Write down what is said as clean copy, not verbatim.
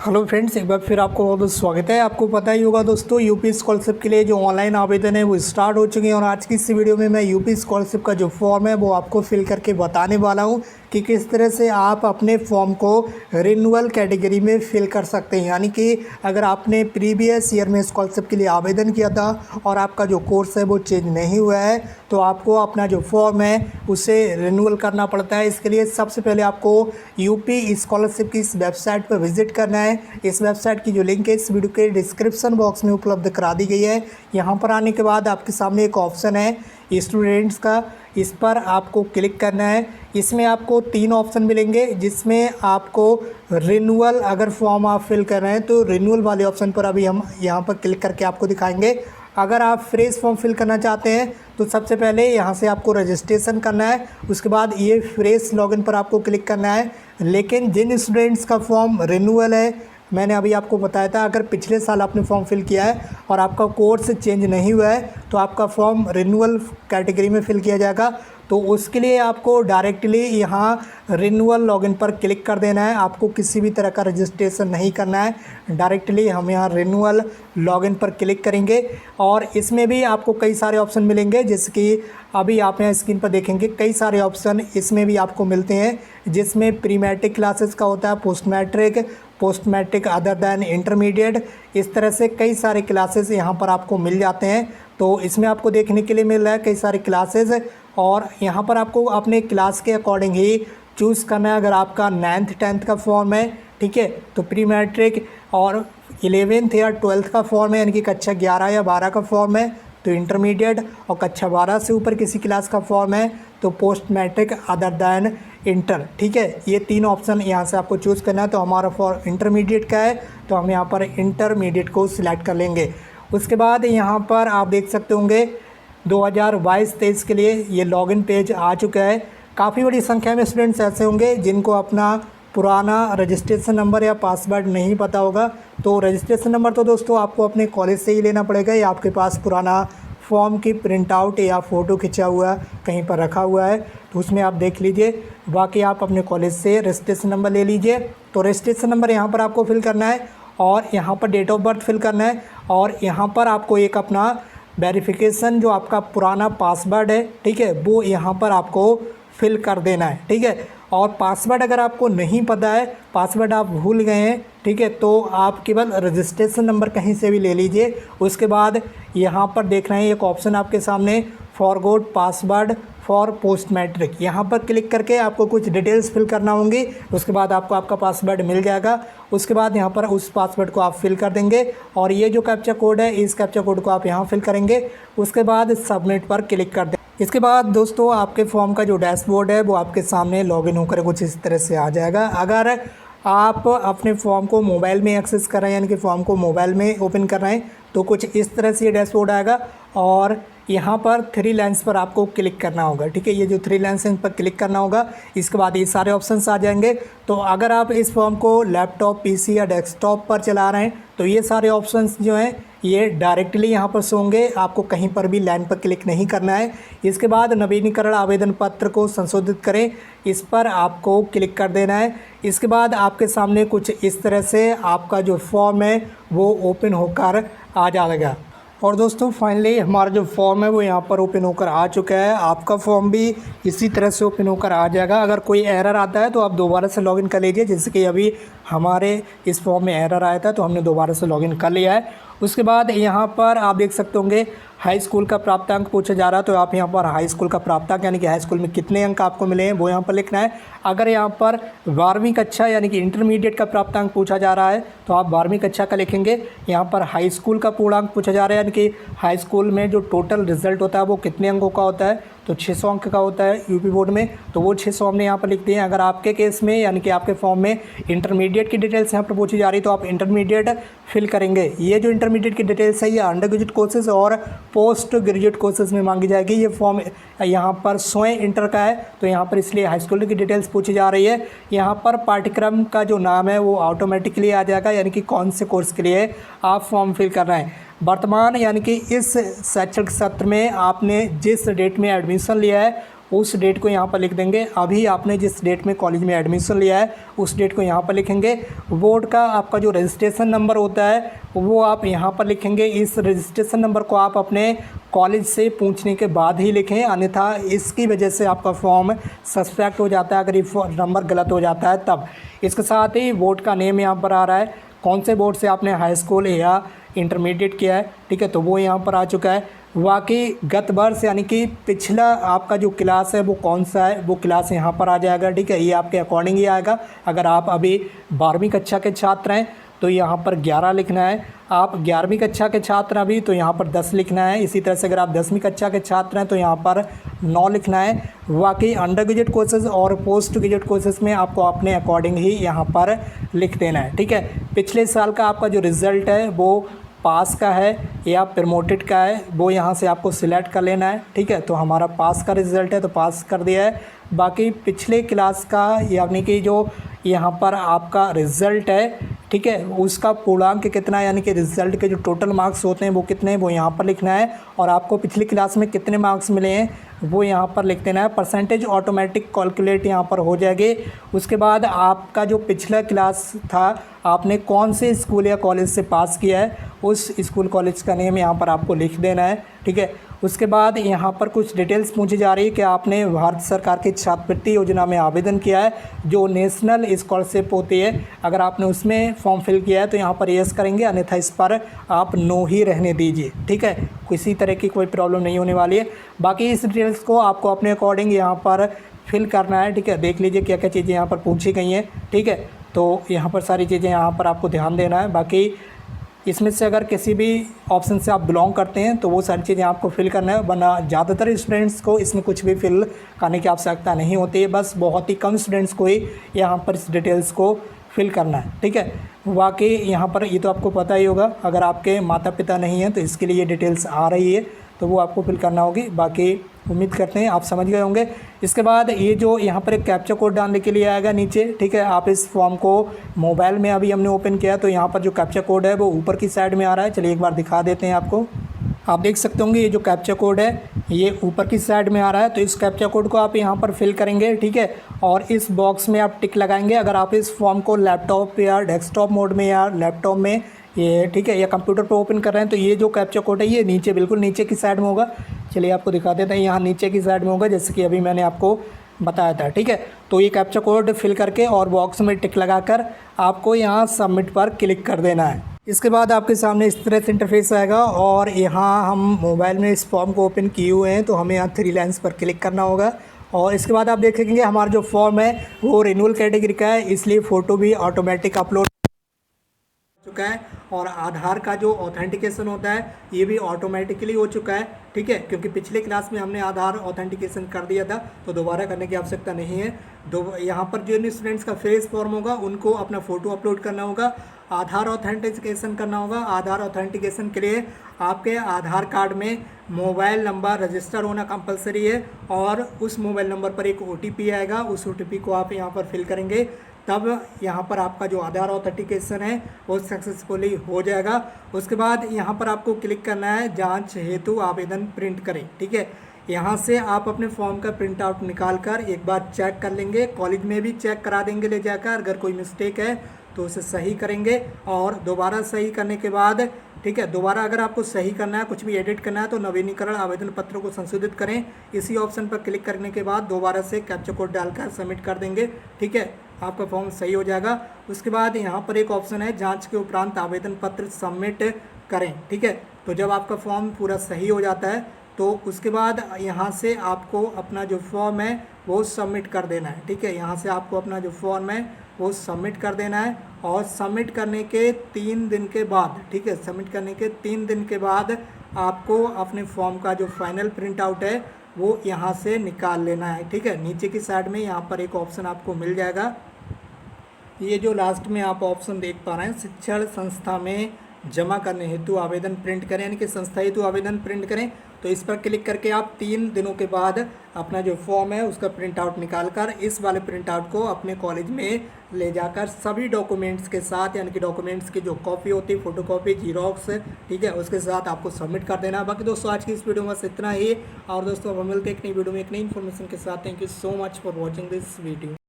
Hello friends, एक बार फिर आपको बहुत बहुत स्वागत है। आपको पता ही होगा दोस्तों, यूपी स्कॉलरशिप के लिए जो ऑनलाइन आवेदन है वो स्टार्ट हो चुके हैं। और आज की इस वीडियो में मैं यूपी स्कॉलरशिप का जो फॉर्म है वो आपको फिल करके बताने वाला हूँ कि किस तरह से आप अपने फॉर्म को रिन्यूअल कैटेगरी में फिल कर सकते हैं। यानी कि अगर आपने प्रीवियस ईयर में स्कॉलरशिप के लिए आवेदन किया था और आपका जो कोर्स है वो चेंज नहीं हुआ है, तो आपको अपना जो फॉर्म है उसे रिन्यूअल करना पड़ता है। इसके लिए सबसे पहले आपको यूपी स्कॉलरशिप की इस वेबसाइट पर विजिट करना है। इस वेबसाइट की जो लिंक है इस वीडियो के डिस्क्रिप्शन बॉक्स में उपलब्ध करा दी गई है। यहाँ पर आने के बाद आपके सामने एक ऑप्शन है स्टूडेंट्स का, इस पर आपको क्लिक करना है। इसमें आपको 3 ऑप्शन मिलेंगे, जिसमें आपको रिन्यूअल, अगर फॉर्म आप फिल कर रहे हैं तो रिन्यूअल वाले ऑप्शन पर अभी हम यहाँ पर क्लिक करके आपको दिखाएंगे। अगर आप फ्रेश फॉर्म फिल करना चाहते हैं तो सबसे पहले यहाँ से आपको रजिस्ट्रेशन करना है, उसके बाद ये फ्रेश लॉगिन पर आपको क्लिक करना है। लेकिन जिन स्टूडेंट्स का फॉर्म रिन्यूअल है, मैंने अभी आपको बताया था, अगर पिछले साल आपने फॉर्म फिल किया है और आपका कोर्स चेंज नहीं हुआ है तो आपका फॉर्म रिन्यूअल कैटेगरी में फिल किया जाएगा। तो उसके लिए आपको डायरेक्टली यहाँ रिन्यूअल लॉगिन पर क्लिक कर देना है। आपको किसी भी तरह का रजिस्ट्रेशन नहीं करना है, डायरेक्टली हम यहाँ रिन्यूअल लॉगिन पर क्लिक करेंगे। और इसमें भी आपको कई सारे ऑप्शन मिलेंगे, जैसे कि अभी आप यहाँ स्क्रीन पर देखेंगे कई सारे ऑप्शन इसमें भी आपको मिलते हैं, जिसमें प्री मैट्रिक क्लासेस का होता है, post matric other than intermediate, इस तरह से कई सारे क्लासेस यहाँ पर आपको मिल जाते हैं। तो इसमें आपको देखने के लिए मिल रहा है कई सारे क्लासेस, और यहाँ पर आपको अपने क्लास के अकॉर्डिंग ही चूज़ करना है। अगर आपका 9th 10th का फॉर्म है, ठीक है, तो प्री मैट्रिक, और 11th या 12th का फॉर्म है, यानी कि कक्षा 11 या 12 का फॉर्म है तो इंटरमीडिएट, और कक्षा 12 से ऊपर किसी क्लास का फॉर्म है तो post matric other than inter, ठीक है। ये 3 ऑप्शन यहाँ से आपको चूज़ करना है। तो हमारा फॉर्म इंटरमीडिएट का है तो हम यहाँ पर इंटरमीडिएट को सिलेक्ट कर लेंगे। उसके बाद यहाँ पर आप देख सकते होंगे 2022-23 के लिए ये लॉगिन पेज आ चुका है। काफ़ी बड़ी संख्या में स्टूडेंट्स ऐसे होंगे जिनको अपना पुराना रजिस्ट्रेशन नंबर या पासवर्ड नहीं पता होगा। तो रजिस्ट्रेशन नंबर तो दोस्तों आपको अपने कॉलेज से ही लेना पड़ेगा, या आपके पास पुराना फॉर्म की प्रिंट आउट या फ़ोटो खिंचा हुआ कहीं पर रखा हुआ है तो उसमें आप देख लीजिए। बाकी आप अपने कॉलेज से रजिस्ट्रेशन नंबर ले लीजिए। तो रजिस्ट्रेशन नंबर यहाँ पर आपको फिल करना है, और यहाँ पर डेट ऑफ बर्थ फिल करना है, और यहाँ पर आपको एक अपना वेरिफिकेशन जो आपका पुराना पासवर्ड है, ठीक है, वो यहाँ पर आपको फिल कर देना है, ठीक है। और पासवर्ड अगर आपको नहीं पता है, पासवर्ड आप भूल गए हैं, ठीक है, तो आप केवल रजिस्ट्रेशन नंबर कहीं से भी ले लीजिए। उसके बाद यहाँ पर देख रहे हैं एक ऑप्शन आपके सामने, forgot password for post matric, यहाँ पर क्लिक करके आपको कुछ डिटेल्स फिल करना होंगी। उसके बाद आपको आपका पासवर्ड मिल जाएगा। उसके बाद यहाँ पर उस पासवर्ड को आप फिल कर देंगे, और ये जो कैप्चा कोड है इस कैप्चा कोड को आप यहाँ फिल करेंगे। उसके बाद सबमिट पर क्लिक कर दें। इसके बाद दोस्तों आपके फॉर्म का जो डैशबोर्ड है वो आपके सामने लॉगिन होकर कुछ इस तरह से आ जाएगा। अगर आप अपने फॉर्म को मोबाइल में एक्सेस कर रहे हैं, यानी कि फॉर्म को मोबाइल में ओपन कर रहे हैं, तो कुछ इस तरह से ये डैशबोर्ड आएगा। और यहाँ पर 3 लाइन्स पर आपको क्लिक करना होगा, ठीक है, ये जो 3 लाइन्स हैं इन पर क्लिक करना होगा। इसके बाद ये सारे ऑप्शंस आ जाएंगे। तो अगर आप इस फॉर्म को लैपटॉप, पीसी या डेस्कटॉप पर चला रहे हैं तो ये सारे ऑप्शंस जो हैं ये डायरेक्टली यहाँ पर शो होंगे, आपको कहीं पर भी लाइन पर क्लिक नहीं करना है। इसके बाद नवीनीकरण आवेदन पत्र को संशोधित करें, इस पर आपको क्लिक कर देना है। इसके बाद आपके सामने कुछ इस तरह से आपका जो फॉर्म है वो ओपन होकर आ जाएगा। और दोस्तों फाइनली हमारा जो फॉर्म है वो यहाँ पर ओपन होकर आ चुका है। आपका फॉर्म भी इसी तरह से ओपन होकर आ जाएगा। अगर कोई एरर आता है तो आप दोबारा से लॉगिन कर लीजिए, जैसे कि अभी हमारे इस फॉर्म में एरर आया था तो हमने दोबारा से लॉगिन कर लिया है। उसके बाद यहाँ पर आप देख सकते होंगे हाई स्कूल का प्राप्तांक पूछा जा रहा है, तो आप यहाँ पर हाई स्कूल का प्राप्तांक यानी कि हाई स्कूल में कितने अंक आपको मिले हैं वो यहाँ पर लिखना है। अगर यहाँ पर 12वीं कक्षा यानी कि इंटरमीडिएट का प्राप्तांक पूछा जा रहा है तो आप 12वीं कक्षा का लिखेंगे। यहाँ पर हाई स्कूल का पूर्णांक पूछा जा रहा है, यानी कि हाई स्कूल में जो टोटल रिजल्ट होता है वो कितने अंकों का होता है, तो 600 अंक का होता है यूपी बोर्ड में, तो वो 600 हमने यहाँ पर लिख दिए हैं। अगर आपके केस में यानी कि आपके फॉर्म में इंटरमीडिएट की डिटेल्स यहाँ पर पूछी जा रही तो आप इंटरमीडिएट फिल करेंगे। ये जो इंटरमीडिएट की डिटेल्स है ये अंडर ग्रेजुएट कोर्सेज और पोस्ट ग्रेजुएट कोर्सेज में मांगी जाएगी। ये फॉर्म यहाँ पर स्वयं इंटर का है तो यहाँ पर इसलिए हाई स्कूल की डिटेल्स पूछी जा रही है। यहाँ पर पाठ्यक्रम का जो नाम है वो ऑटोमेटिकली आ जाएगा, यानी कि कौन से कोर्स के लिए आप फॉर्म फिल कर रहे हैं। वर्तमान यानी कि इस शैक्षणिक सत्र में आपने जिस डेट में एडमिशन लिया है उस डेट को यहाँ पर लिख देंगे। अभी आपने जिस डेट में कॉलेज में एडमिशन लिया है उस डेट को यहाँ पर लिखेंगे। बोर्ड का आपका जो रजिस्ट्रेशन नंबर होता है वो आप यहाँ पर लिखेंगे। इस रजिस्ट्रेशन नंबर को आप अपने कॉलेज से पूछने के बाद ही लिखें, अन्यथा इसकी वजह से आपका फॉर्म सस्पेक्ट हो जाता है अगर ये नंबर गलत हो जाता है तब। इसके साथ ही बोर्ड का नेम यहाँ पर आ रहा है, कौन से बोर्ड से आपने हाई स्कूल या इंटरमीडिएट किया है, ठीक है, तो वो यहाँ पर आ चुका है। वाकई गत वर्ष यानी कि पिछला आपका जो क्लास है वो कौन सा है वो क्लास यहाँ पर आ जाएगा, ठीक है, ये आपके अकॉर्डिंग ही आएगा। अगर आप अभी 12वीं कक्षा के छात्र हैं तो यहाँ पर 11 लिखना है, आप 11वीं कक्षा के छात्र अभी तो यहाँ पर 10 लिखना है। इसी तरह से अगर आप 10वीं कक्षा के छात्र हैं तो यहाँ पर 9 लिखना है। वाकई अंडर ग्रेजुएट कोर्सेज और पोस्ट ग्रेजुएट कोर्सेज में आपको अपने अकॉर्डिंग ही यहाँ पर लिख देना है, ठीक है। पिछले साल का आपका जो रिज़ल्ट है वो पास का है या प्रमोटेड का है वो यहाँ से आपको सिलेक्ट कर लेना है, ठीक है। तो हमारा पास का रिज़ल्ट है तो पास कर दिया है। बाकी पिछले क्लास का यानी कि जो यहाँ पर आपका रिज़ल्ट है, ठीक है, उसका पूर्णांक कितना है यानी कि रिज़ल्ट के जो टोटल मार्क्स होते हैं वो कितने हैं वो यहाँ पर लिखना है। और आपको पिछली क्लास में कितने मार्क्स मिले हैं वो यहाँ पर लिख देना है। परसेंटेज ऑटोमेटिक कैलकुलेट यहाँ पर हो जाएगी। उसके बाद आपका जो पिछला क्लास था आपने कौन से स्कूल या कॉलेज से पास किया है उस स्कूल कॉलेज का नेम यहाँ पर आपको लिख देना है, ठीक है। उसके बाद यहाँ पर कुछ डिटेल्स पूछी जा रही है कि आपने भारत सरकार की छात्रवृत्ति योजना में आवेदन किया है जो नेशनल स्कॉलरशिप होती है। अगर आपने उसमें फॉर्म फिल किया है तो यहाँ पर येस करेंगे, अन्यथा इस पर आप नो ही रहने दीजिए, ठीक है। किसी तरह की कोई प्रॉब्लम नहीं होने वाली है। बाकी इस डिटेल्स को आपको अपने अकॉर्डिंग यहाँ पर फिल करना है, ठीक है। देख लीजिए क्या क्या चीज़ें यहाँ पर पूछी गई हैं, ठीक है। तो यहाँ पर सारी चीज़ें यहाँ पर आपको ध्यान देना है। बाकी इसमें से अगर किसी भी ऑप्शन से आप बिलोंग करते हैं तो वो सारी चीज़ें आपको फिल करना है, वरना ज़्यादातर स्टूडेंट्स को इसमें कुछ भी फिल करने की आवश्यकता नहीं होती है। बस बहुत ही कम स्टूडेंट्स को ही यहाँ पर इस डिटेल्स को फिल करना है, ठीक है। वाकई यहाँ पर ये तो आपको पता ही होगा, अगर आपके माता पिता नहीं हैं तो इसके लिए ये डिटेल्स आ रही है तो वो आपको फिल करना होगी। बाकी उम्मीद करते हैं आप समझ गए होंगे। इसके बाद ये जो यहाँ पर एक कैप्चा कोड डालने के लिए आएगा नीचे, ठीक है। आप इस फॉर्म को मोबाइल में अभी हमने ओपन किया तो यहाँ पर जो कैप्चा कोड है वो ऊपर की साइड में आ रहा है। चलिए एक बार दिखा देते हैं आपको। आप देख सकते होंगे ये जो कैप्चा कोड है ये ऊपर की साइड में आ रहा है। तो इस कैप्चा कोड को आप यहाँ पर फिल करेंगे, ठीक है, और इस बॉक्स में आप टिक लगाएंगे। अगर आप इस फॉर्म को लैपटॉप या डेस्कटॉप मोड में या लैपटॉप में ये, ठीक है, या कंप्यूटर पर ओपन कर रहे हैं तो ये जो कैप्चा कोड है ये नीचे बिल्कुल नीचे की साइड में होगा। चलिए आपको दिखा देते हैं, यहाँ नीचे की साइड में होगा जैसे कि अभी मैंने आपको बताया था, ठीक है। तो ये कैप्चा कोड फिल करके और बॉक्स में टिक लगाकर आपको यहाँ सबमिट पर क्लिक कर देना है। इसके बाद आपके सामने इस तरह से इंटरफेस आएगा और यहाँ हम मोबाइल में इस फॉर्म को ओपन किए हुए हैं तो हमें यहाँ 3 लाइन्स पर क्लिक करना होगा। और इसके बाद आप देखेंगे हमारा जो फॉर्म है वो रिन्यूअल कैटेगरी का है, इसलिए फ़ोटो भी ऑटोमेटिक अपलोड चुका है। और आधार का जो ऑथेंटिकेशन होता है ये भी ऑटोमेटिकली हो चुका है, ठीक है, क्योंकि पिछले क्लास में हमने आधार ऑथेंटिकेशन कर दिया था तो दोबारा करने की आवश्यकता नहीं है। यहाँ पर जो स्टूडेंट्स का फेस फॉर्म होगा उनको अपना फ़ोटो अपलोड करना होगा, आधार ऑथेंटिकेशन करना होगा। आधार ऑथेंटिकेशन के लिए आपके आधार कार्ड में मोबाइल नंबर रजिस्टर होना कंपलसरी है और उस मोबाइल नंबर पर एक OTP आएगा, उस OTP को आप यहाँ पर फिल करेंगे तब यहाँ पर आपका जो आधार ऑथेंटिकेशन है वो सक्सेसफुली हो जाएगा। उसके बाद यहाँ पर आपको क्लिक करना है जांच हेतु आवेदन प्रिंट करें, ठीक है। यहाँ से आप अपने फॉर्म का प्रिंट आउट निकाल कर एक बार चेक कर लेंगे, कॉलेज में भी चेक करा देंगे ले जाकर। अगर कोई मिस्टेक है तो उसे सही करेंगे और दोबारा सही करने के बाद, ठीक है, दोबारा अगर आपको सही करना है, कुछ भी एडिट करना है तो नवीनीकरण आवेदन पत्र को संशोधित करें। इसी ऑप्शन पर क्लिक करने के बाद दोबारा से कैप्चा कोड डालकर सबमिट कर देंगे, ठीक है, आपका फॉर्म सही हो जाएगा। उसके बाद यहाँ पर एक ऑप्शन है जांच के उपरांत आवेदन पत्र सबमिट करें, ठीक है। तो जब आपका फॉर्म पूरा सही हो जाता है तो उसके बाद यहाँ से आपको अपना जो फॉर्म है वो सबमिट कर देना है, ठीक है। यहाँ से आपको अपना जो फॉर्म है वो सबमिट कर देना है और सबमिट करने के 3 दिन के बाद, ठीक है, सबमिट करने के 3 दिन के बाद आपको अपने फॉर्म का जो फाइनल प्रिंट आउट है वो यहाँ से निकाल लेना है, ठीक है। नीचे की साइड में यहाँ पर एक ऑप्शन आपको मिल जाएगा, ये जो लास्ट में आप ऑप्शन देख पा रहे हैं शिक्षण संस्था में जमा करने हेतु आवेदन प्रिंट करें, यानी कि संस्था हेतु आवेदन प्रिंट करें। तो इस पर क्लिक करके आप 3 दिनों के बाद अपना जो फॉर्म है उसका प्रिंट आउट निकाल कर इस वाले प्रिंट आउट को अपने कॉलेज में ले जाकर सभी डॉक्यूमेंट्स के साथ, यानी कि डॉक्यूमेंट्स की जो कॉपी होती है, फोटोकॉपी, जीरोक्स, ठीक है, उसके साथ आपको सबमिट कर देना। बाकी दोस्तों आज की इस वीडियो में बस इतना ही, और दोस्तों अब हम मिलते हैं एक नई वीडियो में एक नई इन्फॉर्मेशन के साथ। Thank you so much for watching this video.